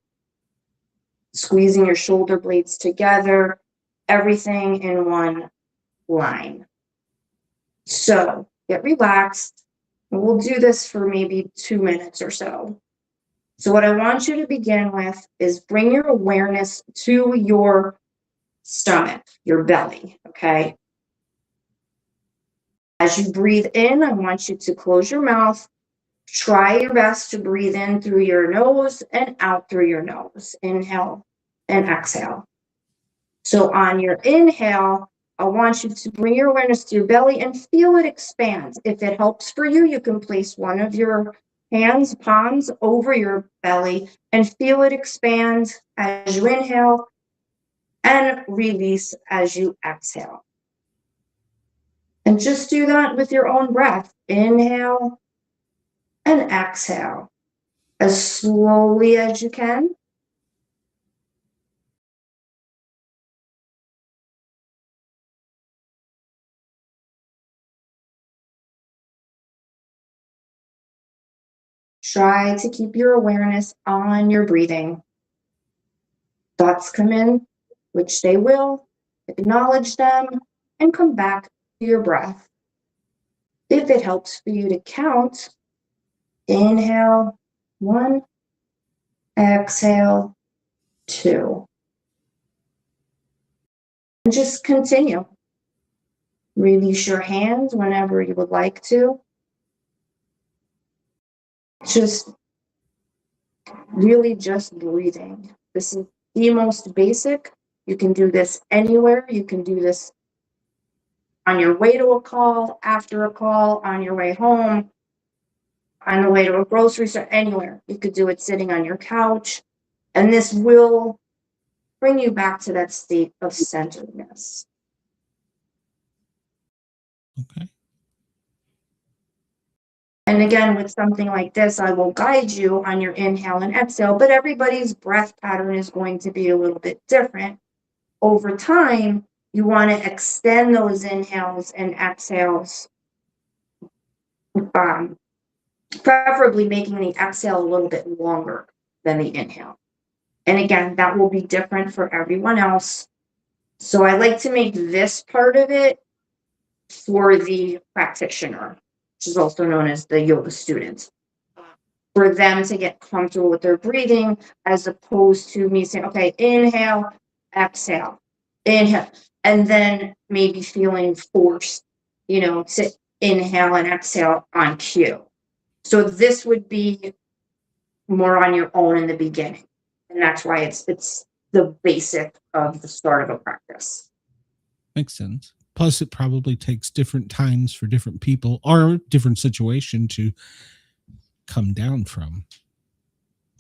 squeezing your shoulder blades together, everything in one line. So get relaxed. And we'll do this for maybe 2 minutes or so. So what I want you to begin with is bring your awareness to your stomach, your belly, okay? As you breathe in, I want you to close your mouth. Try your best to breathe in through your nose and out through your nose. Inhale and exhale. So on your inhale, I want you to bring your awareness to your belly and feel it expand. If it helps for you, you can place one of your hands, palms, over your belly and feel it expand as you inhale and release as you exhale. And just do that with your own breath. Inhale and exhale as slowly as you can. Try to keep your awareness on your breathing. Thoughts come in, which they will, acknowledge them, and come back to your breath. If it helps for you to count, inhale 1, exhale 2. And just continue. Release your hands whenever you would like to. Just really just breathing. This is the most basic. You can do this anywhere. You can do this on your way to a call, after a call, on your way home, on the way to a grocery store, anywhere. You could do it sitting on your couch. And this will bring you back to that state of centeredness. Okay. And again, with something like this, I will guide you on your inhale and exhale, but everybody's breath pattern is going to be a little bit different. Over time, you want to extend those inhales and exhales preferably making the exhale a little bit longer than the inhale. And again, that will be different for everyone else. So I like to make this part of it for the practitioner, which is also known as the yoga student, for them to get comfortable with their breathing, as opposed to me saying, okay, inhale, exhale, inhale, and then maybe feeling forced, to inhale and exhale on cue. So this would be more on your own in the beginning. And that's why it's the basic of the start of a practice. Makes sense. Plus, it probably takes different times for different people or different situation to come down from.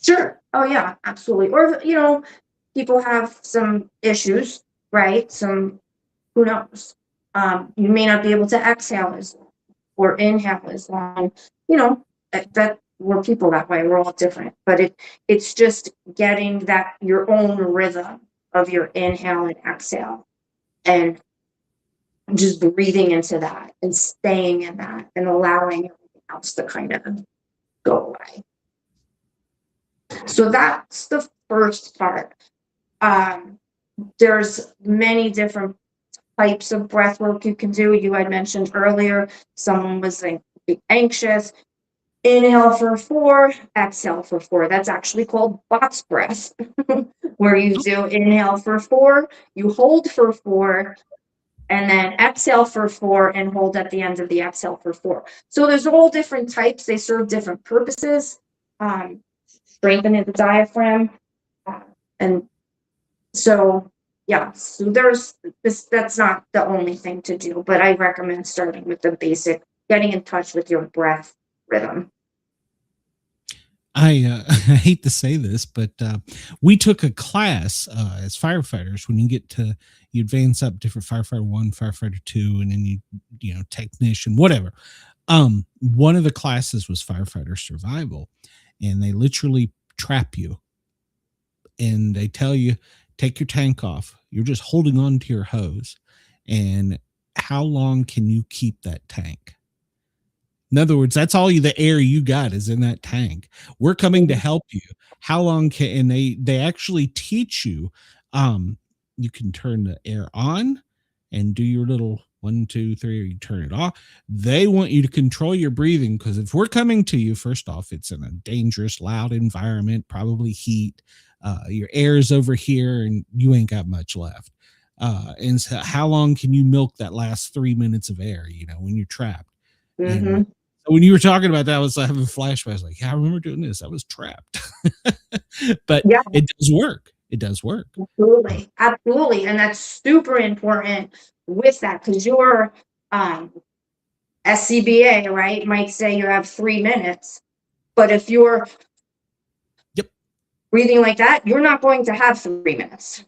Sure. Oh yeah, absolutely. Or people have some issues, right? Who knows? You may not be able to exhale as long or inhale as long. That we're people that way. We're all different, but it's just getting that your own rhythm of your inhale and exhale, and just breathing into that and staying in that and allowing everything else to kind of go away. So that's the first part. There's many different types of breath work you can do. You had mentioned earlier, someone was like anxious. Inhale for 4, exhale for 4. That's actually called box breath, where you do inhale for 4, you hold for 4, and then exhale for 4 and hold at the end of the exhale for 4. So there's all different types. They serve different purposes. Strengthening the diaphragm. And so, yeah, so there's this, that's not the only thing to do, but I recommend starting with the basic, getting in touch with your breath rhythm. I hate to say this, but we took a class as firefighters. When you advance up different firefighter 1, firefighter 2, and then technician, whatever. One of the classes was firefighter survival, and they literally trap you, and they tell you, take your tank off. You're just holding on to your hose, and how long can you keep that tank? In other words, that's all the air you got is in that tank. We're coming to help you. How long can, and they actually teach you, you can turn the air on and do your little 1, 2, 3, or you turn it off. They want you to control your breathing, because if we're coming to you, first off, it's in a dangerous, loud environment, probably heat. Your air is over here and you ain't got much left. And so how long can you milk that last 3 minutes of air, when you're trapped? Mm-hmm. And when you were talking about that, I was having flashbacks. I was like, yeah, I remember doing this. I was trapped. But yeah, it does work. It does work. Absolutely. Absolutely. And that's super important with that, because your SCBA, right, might say you have 3 minutes. But if you're breathing like that, you're not going to have 3 minutes.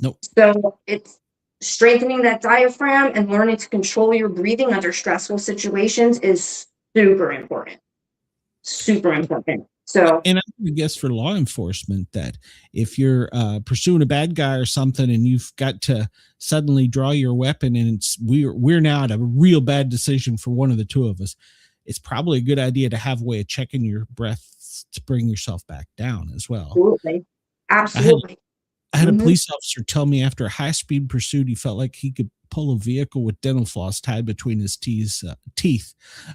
Nope. So it's strengthening that diaphragm and learning to control your breathing under stressful situations is super important. Super important. So, and I guess for law enforcement, that if you're pursuing a bad guy or something, and you've got to suddenly draw your weapon, and we're now at a real bad decision for one of the two of us, it's probably a good idea to have a way of checking your breath to bring yourself back down as well. Absolutely. I had a police officer tell me after a high-speed pursuit, he felt like he could pull a vehicle with dental floss tied between his teeth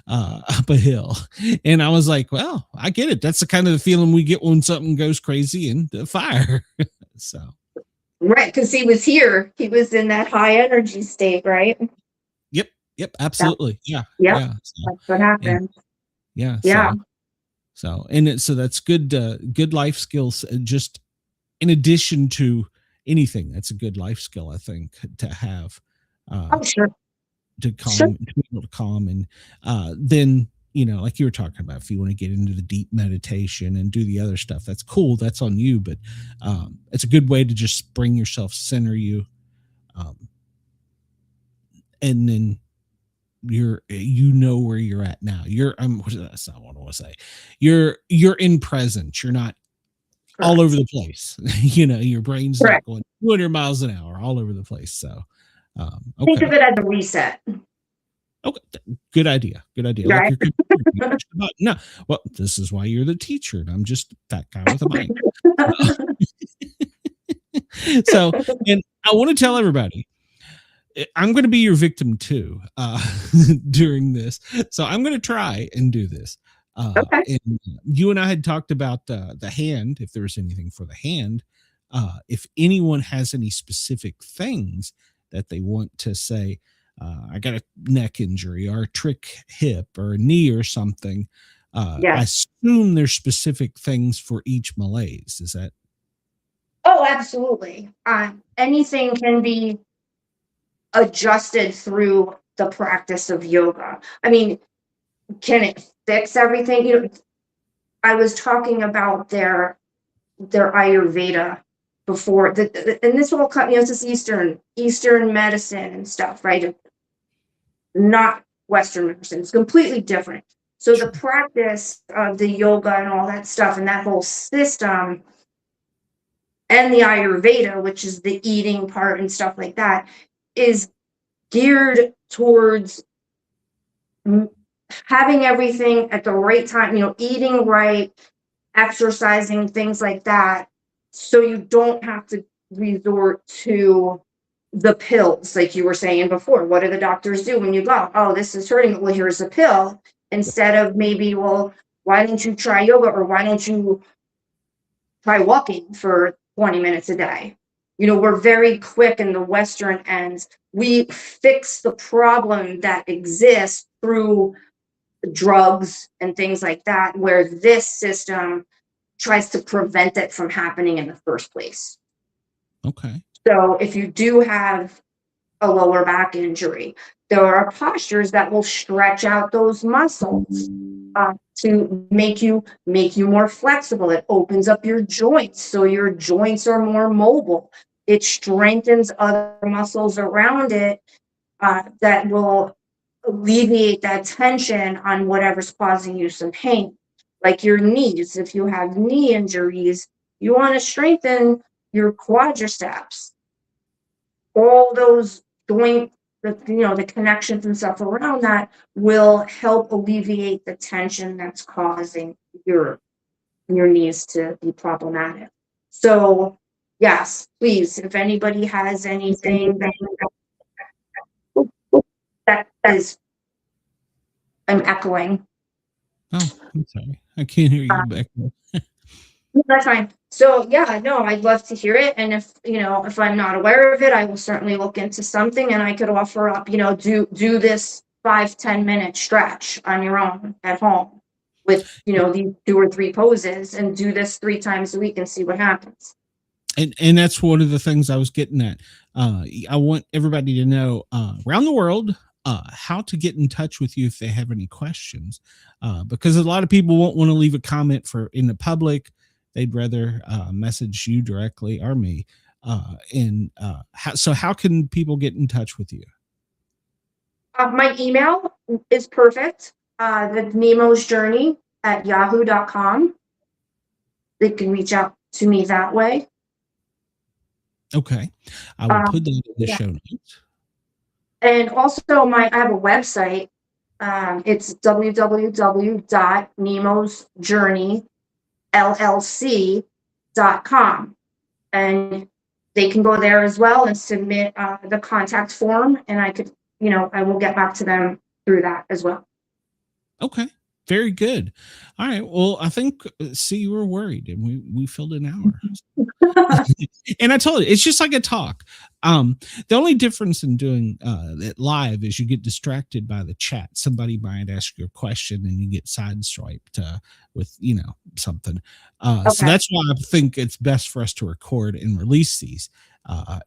up a hill. And I was like, well, I get it. That's the kind of the feeling we get when something goes crazy in the fire. So. Right, because he was here. He was in that high energy state, right? Yep, absolutely. Yeah. So, that's what happened. Yeah. So that's good life skills, just in addition to anything. That's a good life skill, I think, to have. Sure. To calm, to be able to calm, and then like you were talking about, if you want to get into the deep meditation and do the other stuff, that's cool. That's on you, but it's a good way to just bring yourself, center you, and then you're where you're at now. That's not what I want to say. You're in present. You're not all over the place. Your brain's not going 200 miles an hour all over the place. So think of it as a reset. Okay, good idea. Good idea. Like Right. your computer, you push the button. No, well, this is why you're the teacher, and I'm just that guy with a mic. So, and I want to tell everybody, I'm going to be your victim too during this. So I'm going to try and do this. Okay. And you and I had talked about the hand, if there was anything for the hand. If anyone has any specific things that they want to say, I got a neck injury or a trick hip or a knee or something. I Yes. assume there's specific things for each malaise. Is that Oh, absolutely. Anything can be adjusted through the practice of yoga. I mean, can it fix everything? I was talking about their Ayurveda before, and this all comes, this is Eastern medicine and stuff, right? Not Western medicine. It's completely different. So the true? practice of the yoga and all that stuff and that whole system and the Ayurveda, which is the eating part and stuff like that, is geared towards having everything at the right time, eating right, exercising, things like that. So you don't have to resort to the pills, like you were saying before. What do the doctors do when you go, oh, this is hurting? Well, here's a pill. Instead of maybe, well, why don't you try yoga, or why don't you try walking for 20 minutes a day? We're very quick in the Western ends. We fix the problem that exists through drugs and things like that, where this system tries to prevent it from happening in the first place. Okay. So if you do have a lower back injury, there are postures that will stretch out those muscles to make you more flexible. It opens up your joints so your joints are more mobile. It strengthens other muscles around it that will alleviate that tension on whatever's causing you some pain. Like your knees, if you have knee injuries, you want to strengthen your quadriceps. All those joint, the connections and stuff around that will help alleviate the tension that's causing your knees to be problematic. So yes, please, if anybody has anything that is, I'm echoing. Oh, I'm sorry. I can't hear you back there. That's fine. So yeah, no, I'd love to hear it. And if I'm not aware of it, I will certainly look into something, and I could offer up, do this 5-10 minute stretch on your own at home with, these 2 or 3 poses, and do this 3 times a week and see what happens. And that's one of the things I was getting at. I want everybody to know around the world how to get in touch with you if they have any questions, because a lot of people won't want to leave a comment in the public. They'd rather message you directly or me. So how can people get in touch with you? My email is perfect. The Nemo's Journey at yahoo.com. They can reach out to me that way. Okay. I will put that in the show notes. And also I have a website. It's www.nemosjourneyllc.com. And they can go there as well and submit the contact form, and I will get back to them through that as well. Okay. Very good. All right. Well, I think, see, you were worried, and we filled an hour. And I told you, it's just like a talk. The only difference in doing it live is you get distracted by the chat. Somebody might ask you a question and you get sideswiped with, something. Okay. So that's why I think it's best for us to record and release these.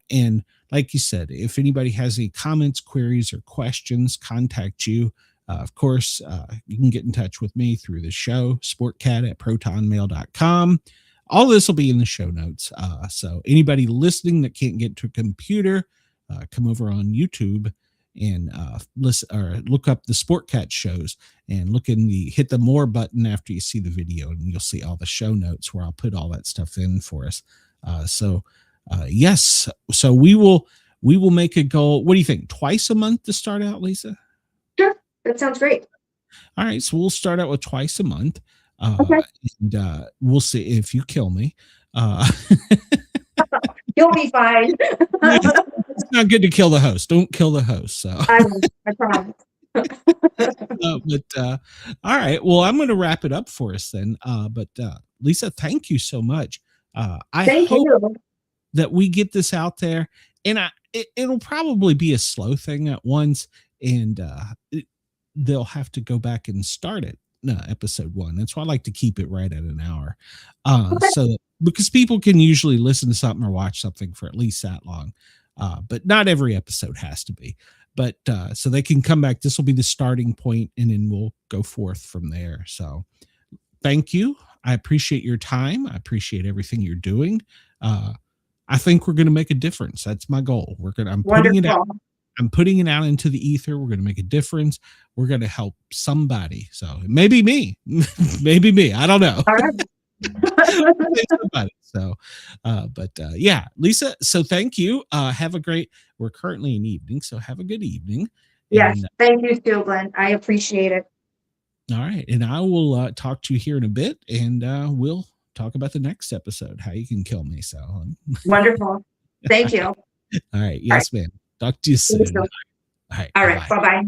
And like you said, if anybody has any comments, queries, or questions, contact you. Of course, you can get in touch with me through the show, sportcat@protonmail.com. All this will be in the show notes. So anybody listening that can't get to a computer, come over on YouTube and listen or look up the Sportcat shows and hit the more button after you see the video, and you'll see all the show notes where I'll put all that stuff in for us. Yes. So we will make a goal. What do you think? Twice a month to start out, Lisa? Sure. that sounds great. All right, so we'll start out with twice a month, Okay. and we'll see if you kill me. Uh, You'll be fine. it's not good to kill the host. Don't kill the host. So, I won't, I promise. all right. Well, I'm going to wrap it up for us then. Lisa, thank you so much. I Thank hope you. that we get this out there, and it'll probably be a slow thing at once, and they'll have to go back and start it. No, episode 1. That's why I like to keep it right at an hour. Okay. So because people can usually listen to something or watch something for at least that long. But not every episode has to be. But so they can come back. This will be the starting point, and then we'll go forth from there. So thank you. I appreciate your time. I appreciate everything you're doing. I think we're going to make a difference. That's my goal. I'm putting it out. Wonderful. I'm putting it out into the ether. We're going to make a difference. We're going to help somebody. So maybe me, maybe me. I don't know. All right. Somebody. So, yeah, Lisa. So thank you. Have a great. We're currently in evening, so have a good evening. Yes. And, Thank you, too, Glenn. I appreciate it. all right, and I will talk to you here in a bit, and we'll talk about the next episode, how you can kill me. So, Wonderful. Thank you. all right, yes, ma'am. Talk to you soon. All right, All right. Bye-bye.